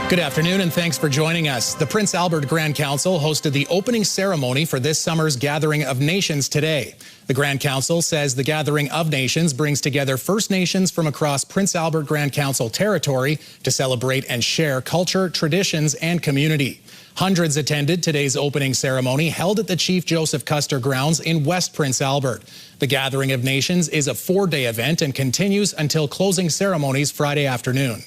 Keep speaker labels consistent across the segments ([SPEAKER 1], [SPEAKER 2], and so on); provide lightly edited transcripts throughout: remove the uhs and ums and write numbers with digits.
[SPEAKER 1] Good afternoon and thanks for joining us. The Prince Albert Grand Council hosted the opening ceremony for this summer's Gathering of Nations today. The Grand Council says the Gathering of Nations brings together First Nations from across Prince Albert Grand Council territory to celebrate and share culture, traditions, and community. Hundreds attended today's opening ceremony held at the Chief Joseph Custer grounds in West Prince Albert. The Gathering of Nations is a 4-day event and continues until closing ceremonies Friday afternoon.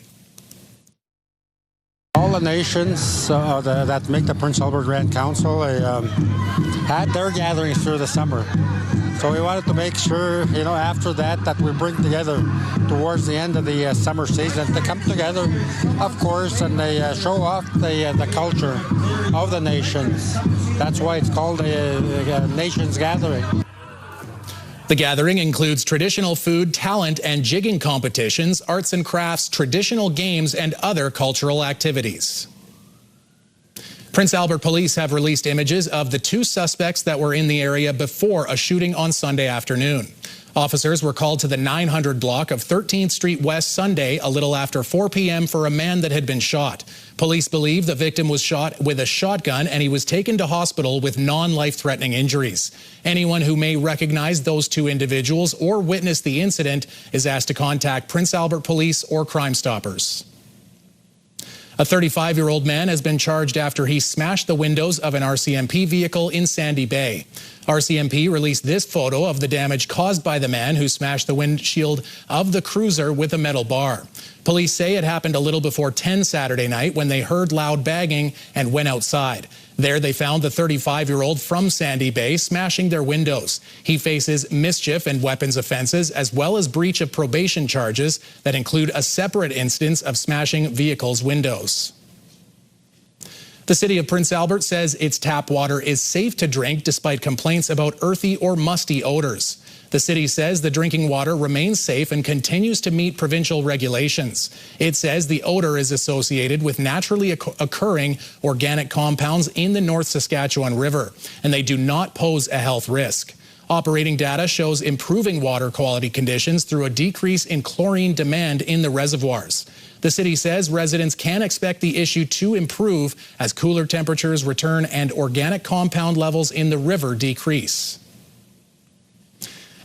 [SPEAKER 2] All the nations that make the Prince Albert Grand Council had their gatherings through the summer. So we wanted to make sure, after that we bring together towards the end of the summer season to come together, of course, and they show off the culture of the nations. That's why it's called a Nations Gathering.
[SPEAKER 1] The gathering includes traditional food, talent and jigging competitions, arts and crafts, traditional games, and other cultural activities. Prince Albert police have released images of the 2 suspects that were in the area before a shooting on Sunday afternoon. Officers were called to the 900 block of 13th Street West Sunday a little after 4 p.m. for a man that had been shot. Police believe the victim was shot with a shotgun and he was taken to hospital with non-life-threatening injuries. Anyone who may recognize those 2 individuals or witness the incident is asked to contact Prince Albert Police or Crime Stoppers. A 35-year-old man has been charged after he smashed the windows of an RCMP vehicle in Sandy Bay. RCMP released this photo of the damage caused by the man who smashed the windshield of the cruiser with a metal bar. Police say it happened a little before 10 Saturday night when they heard loud banging and went outside. There they found the 35-year-old from Sandy Bay smashing their windows. He faces mischief and weapons offenses as well as breach of probation charges that include a separate instance of smashing vehicles' windows. The city of Prince Albert says its tap water is safe to drink despite complaints about earthy or musty odors. The city says the drinking water remains safe and continues to meet provincial regulations. It says the odor is associated with naturally occurring organic compounds in the North Saskatchewan River, and they do not pose a health risk. Operating data shows improving water quality conditions through a decrease in chlorine demand in the reservoirs. The city says residents can expect the issue to improve as cooler temperatures return and organic compound levels in the river decrease.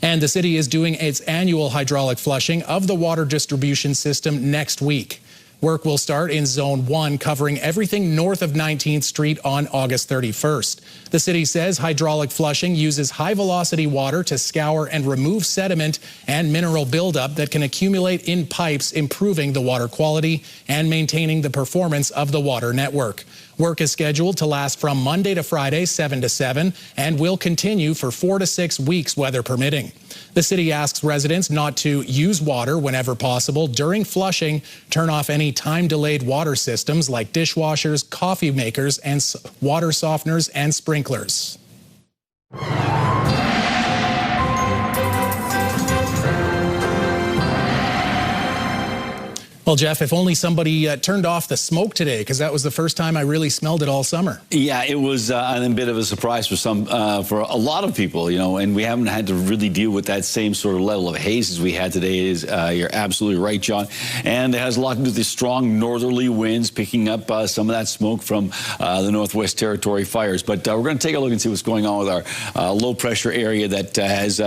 [SPEAKER 1] And the city is doing its annual hydraulic flushing of the water distribution system next week. Work will start in Zone 1, covering everything north of 19th Street on August 31st. The city says hydraulic flushing uses high-velocity water to scour and remove sediment and mineral buildup that can accumulate in pipes, improving the water quality and maintaining the performance of the water network. Work is scheduled to last from Monday to Friday, 7 to 7, and will continue for 4 to 6 weeks, weather permitting. The city asks residents not to use water whenever possible during flushing, turn off any time-delayed water systems like dishwashers, coffee makers, and water softeners and sprinklers. Well, Jeff, if only somebody turned off the smoke today, because that was the first time I really smelled it all summer.
[SPEAKER 3] Yeah, it was a bit of a surprise for for a lot of people, and we haven't had to really deal with that same sort of level of haze as we had today. You're absolutely right, John. And it has a lot to do with the strong northerly winds picking up some of that smoke from the Northwest Territory fires. But we're going to take a look and see what's going on with our low pressure area that has,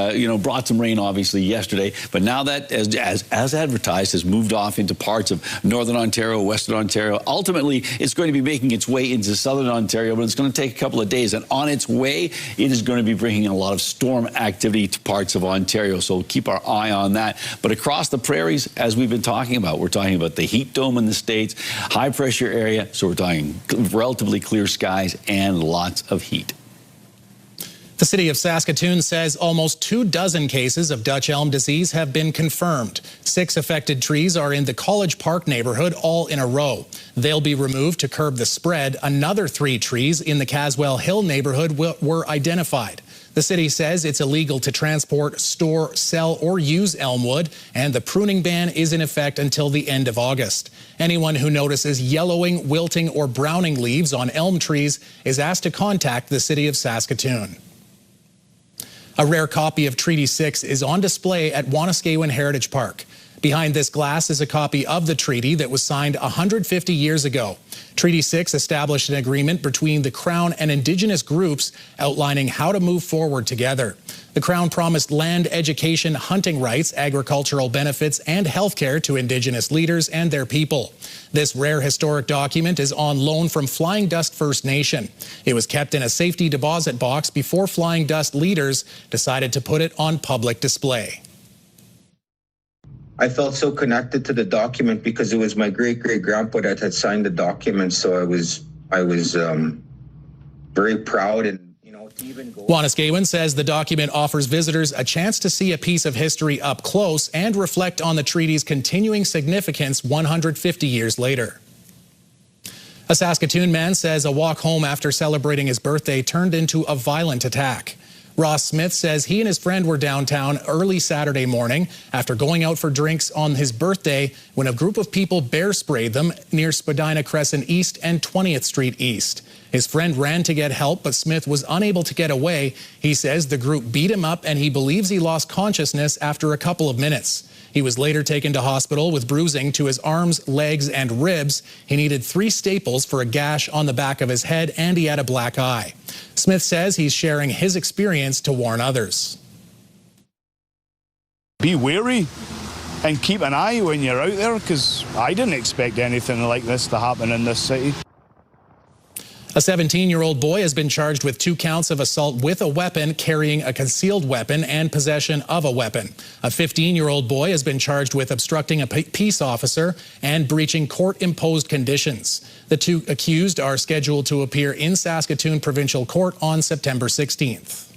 [SPEAKER 3] brought some rain obviously yesterday. But now that, as advertised, has moved off into parts of northern Ontario, western Ontario. Ultimately, it's going to be making its way into southern Ontario, but it's going to take a couple of days. And on its way, it is going to be bringing a lot of storm activity to parts of Ontario. So keep our eye on that. But across the prairies, as we've been talking about, we're talking about the heat dome in the States, high pressure area. So we're talking relatively clear skies and lots of heat.
[SPEAKER 1] The city of Saskatoon says almost 24 cases of Dutch elm disease have been confirmed. 6 affected trees are in the College Park neighborhood, all in a row. They'll be removed to curb the spread. Another 3 trees in the Caswell Hill neighborhood were identified. The city says it's illegal to transport, store, sell, or use elm wood, and the pruning ban is in effect until the end of August. Anyone who notices yellowing, wilting, or browning leaves on elm trees is asked to contact the city of Saskatoon. A rare copy of Treaty 6 is on display at Wanuskewin Heritage Park. Behind this glass is a copy of the treaty that was signed 150 years ago. Treaty 6 established an agreement between the Crown and Indigenous groups outlining how to move forward together. The Crown promised land, education, hunting rights, agricultural benefits, and health care to Indigenous leaders and their people. This rare historic document is on loan from Flying Dust First Nation. It was kept in a safety deposit box before Flying Dust leaders decided to put it on public display.
[SPEAKER 4] I felt so connected to the document because it was my great-great-grandpa that had signed the document, so I was very proud. And
[SPEAKER 1] Wanuskewin says the document offers visitors a chance to see a piece of history up close and reflect on the treaty's continuing significance 150 years later. A Saskatoon man says a walk home after celebrating his birthday turned into a violent attack. Ross Smith says he and his friend were downtown early Saturday morning after going out for drinks on his birthday when a group of people bear sprayed them near Spadina Crescent East and 20th Street East. His friend ran to get help, but Smith was unable to get away. He says the group beat him up and he believes he lost consciousness after a couple of minutes. He was later taken to hospital with bruising to his arms, legs, and ribs. He needed 3 staples for a gash on the back of his head, and he had a black eye. Smith says he's sharing his experience to warn others.
[SPEAKER 5] Be wary and keep an eye when you're out there, because I didn't expect anything like this to happen in this city.
[SPEAKER 1] A 17-year-old boy has been charged with 2 counts of assault with a weapon, carrying a concealed weapon, and possession of a weapon. A 15-year-old boy has been charged with obstructing a peace officer and breaching court-imposed conditions. The 2 accused are scheduled to appear in Saskatoon Provincial Court on September 16th.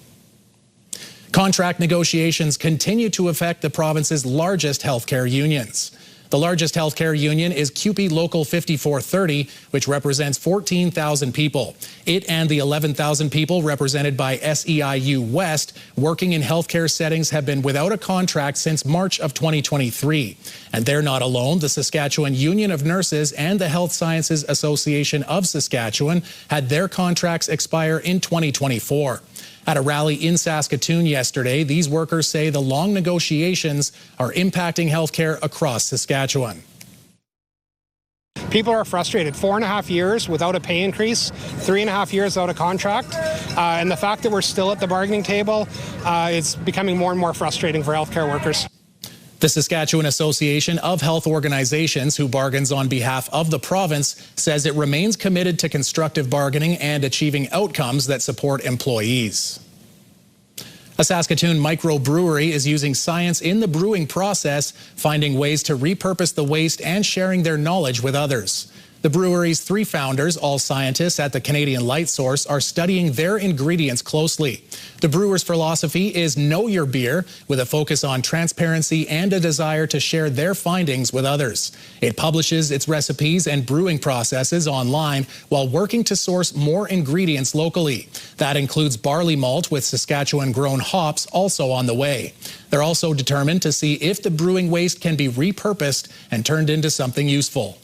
[SPEAKER 1] Contract negotiations continue to affect the province's largest healthcare unions. The largest healthcare union is CUPE Local 5430, which represents 14,000 people. It and the 11,000 people represented by SEIU West working in healthcare settings have been without a contract since March of 2023. And they're not alone. The Saskatchewan Union of Nurses and the Health Sciences Association of Saskatchewan had their contracts expire in 2024. At a rally in Saskatoon yesterday, these workers say the long negotiations are impacting healthcare across Saskatchewan.
[SPEAKER 6] People are frustrated. 4.5 years without a pay increase, 3.5 years without a contract, and the fact that we're still at the bargaining table is becoming more and more frustrating for healthcare workers.
[SPEAKER 1] The Saskatchewan Association of Health Organizations, who bargains on behalf of the province, says it remains committed to constructive bargaining and achieving outcomes that support employees. A Saskatoon microbrewery is using science in the brewing process, finding ways to repurpose the waste and sharing their knowledge with others. The brewery's 3 founders, all scientists at the Canadian Light Source, are studying their ingredients closely. The brewer's philosophy is know your beer, with a focus on transparency and a desire to share their findings with others. It publishes its recipes and brewing processes online while working to source more ingredients locally. That includes barley malt with Saskatchewan-grown hops also on the way. They're also determined to see if the brewing waste can be repurposed and turned into something useful.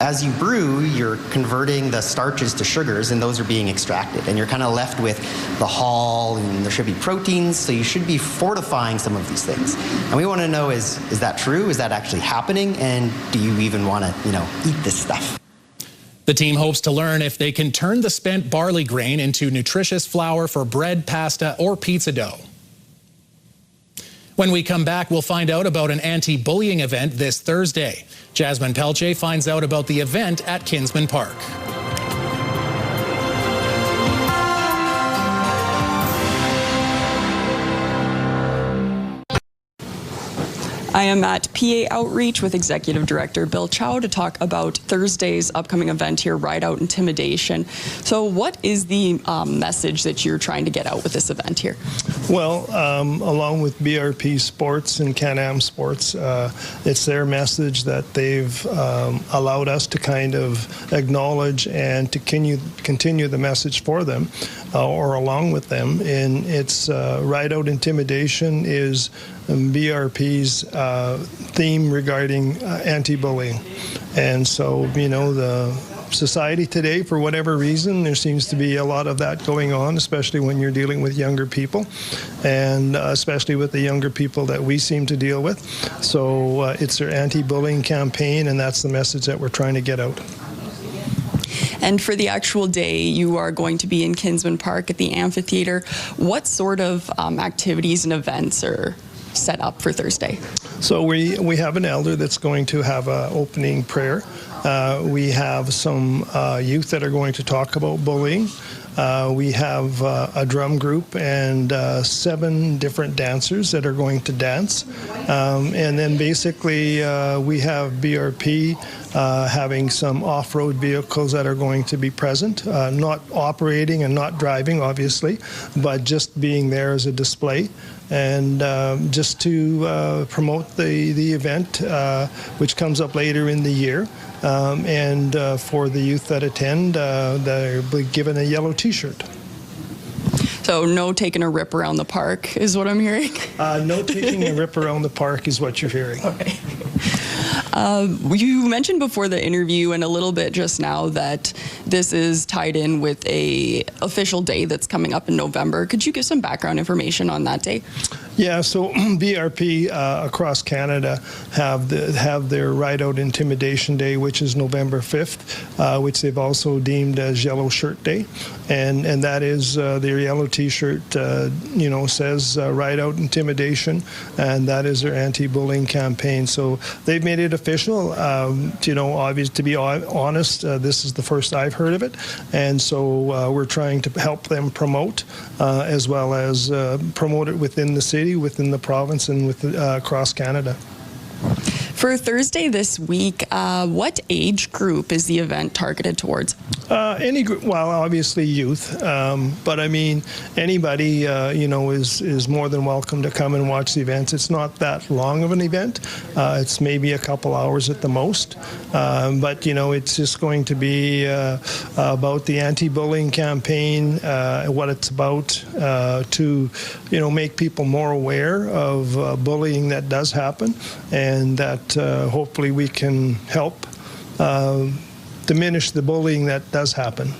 [SPEAKER 7] As you brew, you're converting the starches to sugars, and those are being extracted. And you're kind of left with the hull, and there should be proteins, so you should be fortifying some of these things. And we want to know, is that true? Is that actually happening? And do you even want to, eat this stuff?
[SPEAKER 1] The team hopes to learn if they can turn the spent barley grain into nutritious flour for bread, pasta, or pizza dough. When we come back, we'll find out about an anti-bullying event this Thursday. Jasmine Pelche finds out about the event at Kinsman Park.
[SPEAKER 8] I am at PA Outreach with Executive Director Bill Chow to talk about Thursday's upcoming event here, Ride Out Intimidation. So what is the message that you're trying to get out with this event here?
[SPEAKER 9] Well, along with BRP Sports and Can-Am Sports, it's their message that they've allowed us to kind of acknowledge and to continue the message for them or along with them. And it's Ride Out Intimidation is BRP's theme regarding anti-bullying. And so, the society today, for whatever reason, there seems to be a lot of that going on, especially when you're dealing with younger people, and especially with the younger people that we seem to deal with. So it's their anti-bullying campaign, and that's the message that we're trying to get out.
[SPEAKER 8] And for the actual day, you are going to be in Kinsman Park at the amphitheater. What sort of activities and events are set up for Thursday?
[SPEAKER 9] So we have an elder that's going to have an opening prayer. We have some youth that are going to talk about bullying. We have a drum group and 7 different dancers that are going to dance. And then basically we have BRP having some off-road vehicles that are going to be present, not operating and not driving, obviously, but just being there as a display. And just to promote the event, which comes up later in the year. And for the youth that attend, they'll be given a yellow T-shirt.
[SPEAKER 8] So no taking a rip around the park is what I'm hearing?
[SPEAKER 9] No taking a rip around the park is what you're hearing.
[SPEAKER 8] Okay. You mentioned before the interview and a little bit just now that this is tied in with a official day that's coming up in November. Could you give some background information on that day?
[SPEAKER 9] Yeah, so BRP across Canada have their Ride Out Intimidation Day, which is November 5th, which they've also deemed as Yellow Shirt Day, and that is their yellow T-shirt, says Ride Out Intimidation, and that is their anti-bullying campaign. So they've made it official. Obviously, to be honest, this is the first I've heard of it, and so we're trying to help them promote, as well as promote it within the city, within the province, and across Canada.
[SPEAKER 8] For Thursday this week, what age group is the event targeted towards?
[SPEAKER 9] Any group, well, obviously youth, but I mean, anybody, is more than welcome to come and watch the events. It's not that long of an event. It's maybe a couple hours at the most, but, it's just going to be about the anti-bullying campaign, what it's about, to, make people more aware of bullying that does happen, and that hopefully we can help diminish the bullying that does happen.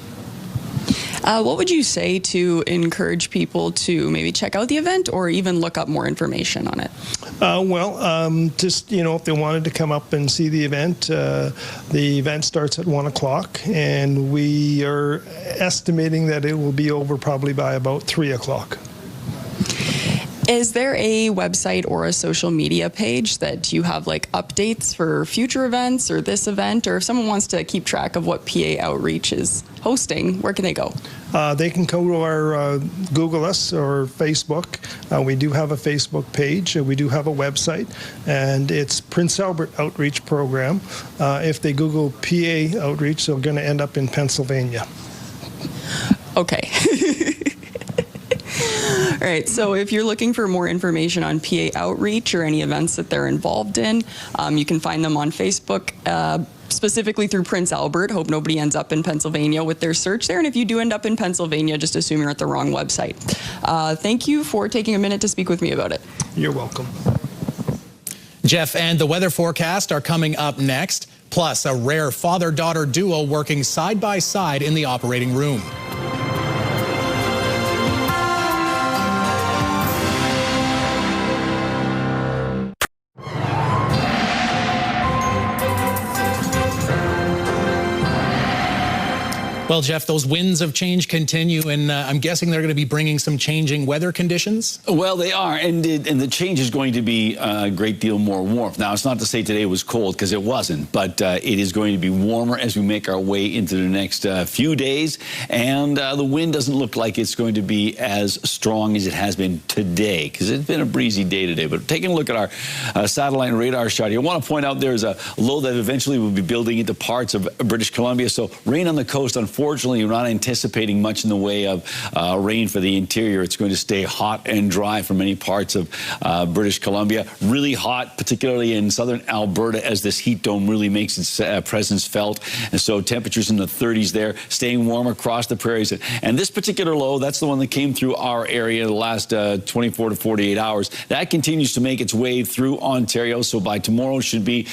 [SPEAKER 8] What would you say to encourage people to maybe check out the event or even look up more information on it?
[SPEAKER 9] Just, if they wanted to come up and see the event starts at 1 o'clock, and we are estimating that it will be over probably by about 3 o'clock.
[SPEAKER 8] Is there a website or a social media page that you have updates for future events or this event, or if someone wants to keep track of what PA Outreach is hosting, where can they go?
[SPEAKER 9] They can go to our Google us or Facebook. We do have a Facebook page. We do have a website, and it's Prince Albert Outreach Program. If they Google PA Outreach, they're going to end up in Pennsylvania.
[SPEAKER 8] Okay. All right, so if you're looking for more information on PA Outreach or any events that they're involved in, you can find them on Facebook, specifically through Prince Albert. Hope nobody ends up in Pennsylvania with their search there. And if you do end up in Pennsylvania, just assume you're at the wrong website. Thank you for taking a minute to speak with me about it.
[SPEAKER 9] You're welcome.
[SPEAKER 1] Jeff, and the weather forecast are coming up next, plus a rare father-daughter duo working side by side in the operating room. Well, Jeff, those winds of change continue, and I'm guessing they're going to be bringing some changing weather conditions?
[SPEAKER 3] Well, they are, and the change is going to be a great deal more warmth. Now, it's not to say today was cold, because it wasn't, but it is going to be warmer as we make our way into the next few days, and the wind doesn't look like it's going to be as strong as it has been today, because it's been a breezy day today. But taking a look at our satellite and radar shot here, I want to point out there's a low that eventually will be building into parts of British Columbia, so rain on the coast, unfortunately, unfortunately, we're not anticipating much in the way of rain for the interior. It's going to stay hot and dry for many parts of British Columbia. Really hot, particularly in southern Alberta, as this heat dome really makes its presence felt. And so temperatures in the 30s there, staying warm across the prairies. And this particular low, that's the one that came through our area the last 24 to 48 hours. That continues to make its way through Ontario. So by tomorrow should be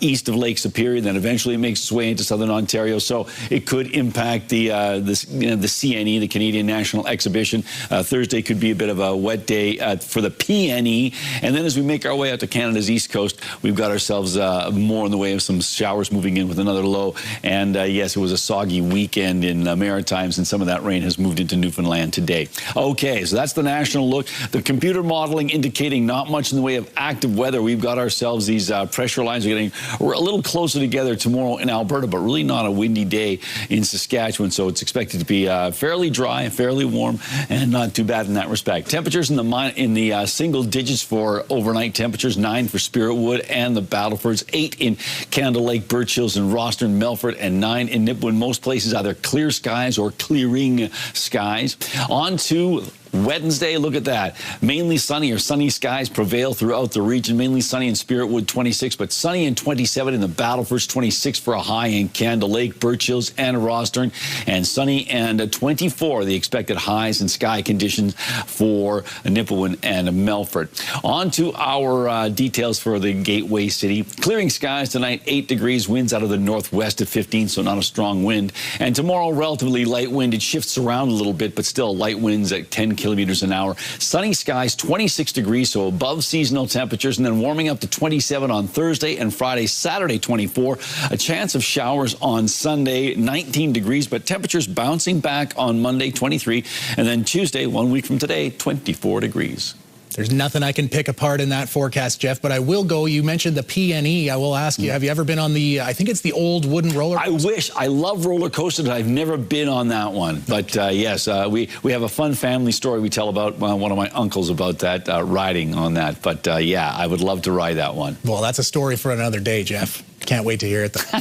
[SPEAKER 3] east of Lake Superior. Then eventually it makes its way into southern Ontario. So it could impact the CNE, the Canadian National Exhibition. Thursday could be a bit of a wet day for the PNE. And then as we make our way out to Canada's east coast, we've got ourselves more in the way of some showers moving in with another low. And yes, it was a soggy weekend in the Maritimes, and some of that rain has moved into Newfoundland today. Okay, so that's the national look. The computer modeling indicating not much in the way of active weather. We've got ourselves these pressure lines are getting a little closer together tomorrow in Alberta, but really not a windy day in Saskatchewan. So it's expected to be fairly dry, fairly warm, and not too bad in that respect. Temperatures in the single digits for overnight temperatures, 9 for Spiritwood and the Battlefords, 8 in Candle Lake, Birch Hills, and Rosthern, Melfort, and 9 in Nipawin. Most places either clear skies or clearing skies. On to Wednesday, look at that. Mainly sunny or sunny skies prevail throughout the region. Mainly sunny in Spiritwood, 26, but sunny and 27 in the Battlefords, 26 for a high in Candle Lake, Birch Hills, and Rosthern, and sunny and 24, the expected highs and sky conditions for Nipawin and Melfort. On to our details for the Gateway City. Clearing skies tonight, 8 degrees, winds out of the northwest at 15, so not a strong wind. And tomorrow, relatively light wind. It shifts around a little bit, but still light winds at 10 kilometers an hour. Sunny skies, 26 degrees, so above seasonal temperatures, and then warming up to 27 on Thursday and Friday. Saturday, 24. A chance of showers on Sunday, 19 degrees, but temperatures bouncing back on Monday, 23. And then Tuesday, 1 week from today, 24 degrees.
[SPEAKER 1] There's nothing I can pick apart in that forecast, Jeff, but I will go. You mentioned the PNE. I will ask you, have you ever been on the, I think it's the old wooden roller coaster?
[SPEAKER 3] I wish. I love roller coasters. I've never been on that one. But yes, we have a fun family story we tell about one of my uncles about that, riding on that. But yeah, I would love to ride that one.
[SPEAKER 1] Well, that's a story for another day, Jeff. Can't wait to hear it, though.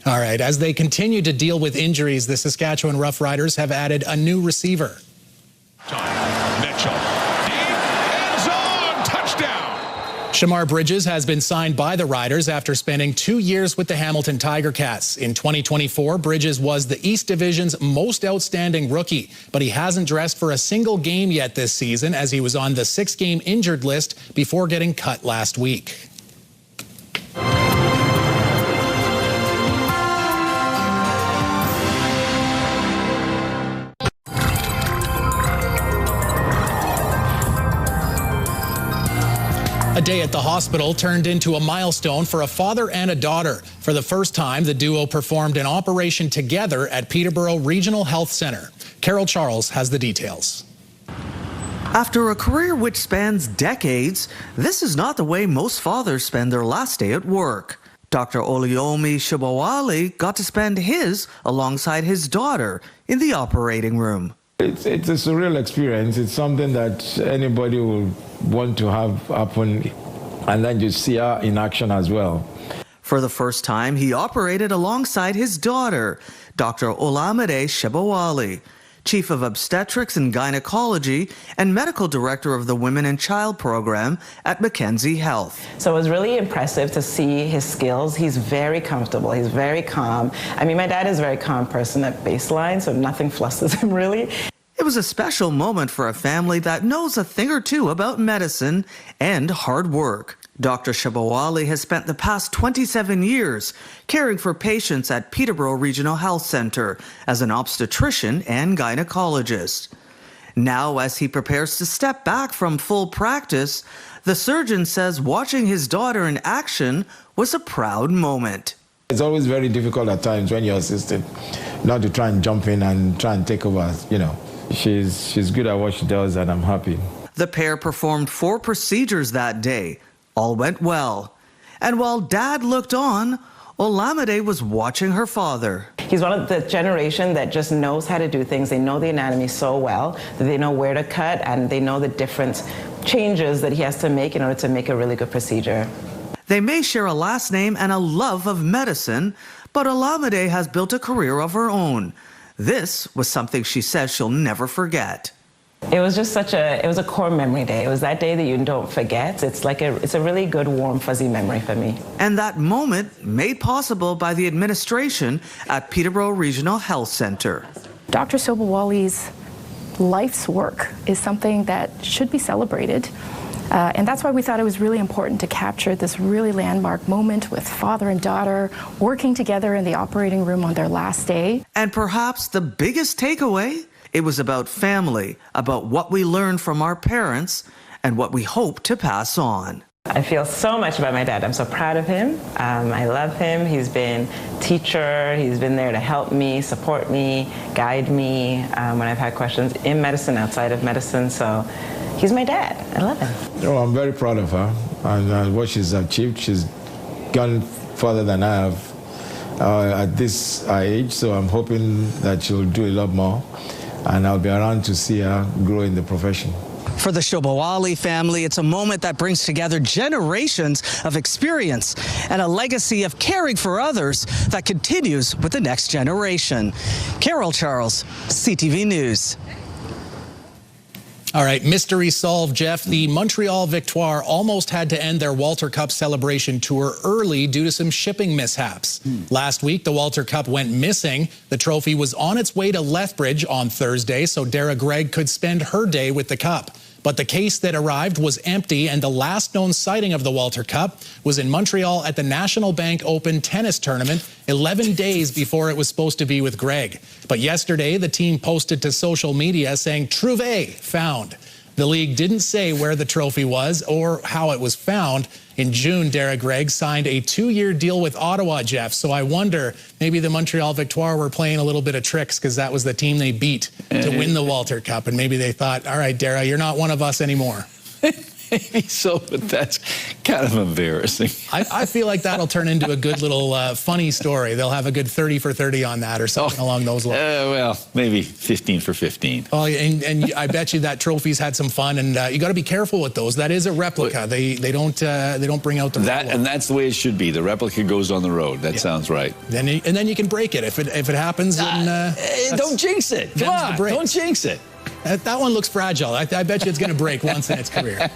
[SPEAKER 1] All right. As they continue to deal with injuries, the Saskatchewan Roughriders have added a new receiver.
[SPEAKER 10] Mitchell.
[SPEAKER 1] Shamar Bridges has been signed by the Riders after spending 2 years with the Hamilton Tiger Cats. In 2024, Bridges was the East Division's most outstanding rookie, but he hasn't dressed for a single game yet this season as he was on the 6-game injured list before getting cut last week. A day at the hospital turned into a milestone for a father and a daughter. For the first time, the duo performed an operation together at Peterborough Regional Health Centre. Carol Charles has the details.
[SPEAKER 11] After a career which spans decades, this is not the way most fathers spend their last day at work. Dr. Oluyomi Shibawale got to spend his alongside his daughter in the operating room.
[SPEAKER 12] It's a surreal experience. It's something that anybody will want to have happen, and then you see her in action as well.
[SPEAKER 11] For the first time, he operated alongside his daughter, Dr. Olamide Shibawale, Chief of Obstetrics and Gynecology and Medical Director of the Women and Child Program at Mackenzie Health.
[SPEAKER 13] So it was really impressive to see his skills. He's very comfortable. He's very calm. I mean, my dad is a very calm person at baseline, so nothing flusters him really.
[SPEAKER 11] It was a special moment for a family that knows a thing or two about medicine and hard work. Dr. Shibawale has spent the past 27 years caring for patients at Peterborough Regional Health Centre as an obstetrician and gynecologist. Now, as he prepares to step back from full practice, the surgeon says watching his daughter in action was a proud moment.
[SPEAKER 12] It's always very difficult at times when you're assisting, not to try and jump in and try and take over, you know. She's good at what she does, and I'm happy.
[SPEAKER 11] The pair performed 4 procedures that day. All went well. And while Dad looked on, Olamide was watching her father.
[SPEAKER 13] He's one of the generation that just knows how to do things. They know the anatomy so well that they know where to cut, and they know the different changes that he has to make in order to make a really good procedure.
[SPEAKER 11] They may share a last name and a love of medicine, but Olamide has built a career of her own. This was something she says she'll never forget.
[SPEAKER 13] It was just it was a core memory day. It was that day that you don't forget. It's a really good, warm, fuzzy memory for me.
[SPEAKER 11] And that moment made possible by the administration at Peterborough Regional Health Centre.
[SPEAKER 14] Dr. Sobowale's life's work is something that should be celebrated. And that's why we thought it was really important to capture this really landmark moment with father and daughter working together in the operating room on their last day.
[SPEAKER 11] And perhaps the biggest takeaway, it was about family, about what we learned from our parents and what we hope to pass on.
[SPEAKER 13] I feel so much about my dad. I'm so proud of him. I love him. He's been a teacher. He's been there to help me, support me, guide me when I've had questions in medicine, outside of medicine. So he's my dad. I love him.
[SPEAKER 12] Oh, I'm very proud of her and what she's achieved. She's gone further than I have at this age, so I'm hoping that she'll do a lot more, and I'll be around to see her grow in the profession.
[SPEAKER 11] For the Sobowale family, it's a moment that brings together generations of experience and a legacy of caring for others that continues with the next generation. Carol Charles, CTV News.
[SPEAKER 1] All right, mystery solved, Jeff. The Montreal Victoire almost had to end their Walter Cup celebration tour early due to some shipping mishaps. Last week, the Walter Cup went missing. The trophy was on its way to Lethbridge on Thursday, so Dara Gregg could spend her day with the cup. But the case that arrived was empty, and the last known sighting of the Walter Cup was in Montreal at the National Bank Open tennis tournament 11 days before it was supposed to be with Gregg. But yesterday, the team posted to social media saying, "Trouvé, found." The league didn't say where the trophy was or how it was found. In June, Dara Gregg signed a 2-year deal with Ottawa, Jeff. So I wonder, maybe the Montreal Victoire were playing a little bit of tricks because that was the team they beat to win the Walter Cup. And maybe they thought, all right, Dara, you're not one of us anymore.
[SPEAKER 3] Maybe so, but that's kind of embarrassing.
[SPEAKER 1] I feel like that'll turn into a good little funny story. They'll have a good 30 for 30 on that or something along those lines.
[SPEAKER 3] Well, maybe 15 for 15.
[SPEAKER 1] Oh, and I bet you that trophy's had some fun, and you got to be careful with those. That is a replica. They don't bring out the
[SPEAKER 3] that, and that's the way it should be. The replica goes on the road. That sounds right.
[SPEAKER 1] And then you can break it if it happens.
[SPEAKER 3] Don't jinx it. Come on, don't jinx it.
[SPEAKER 1] That one looks fragile. I bet you it's going to break once in its career.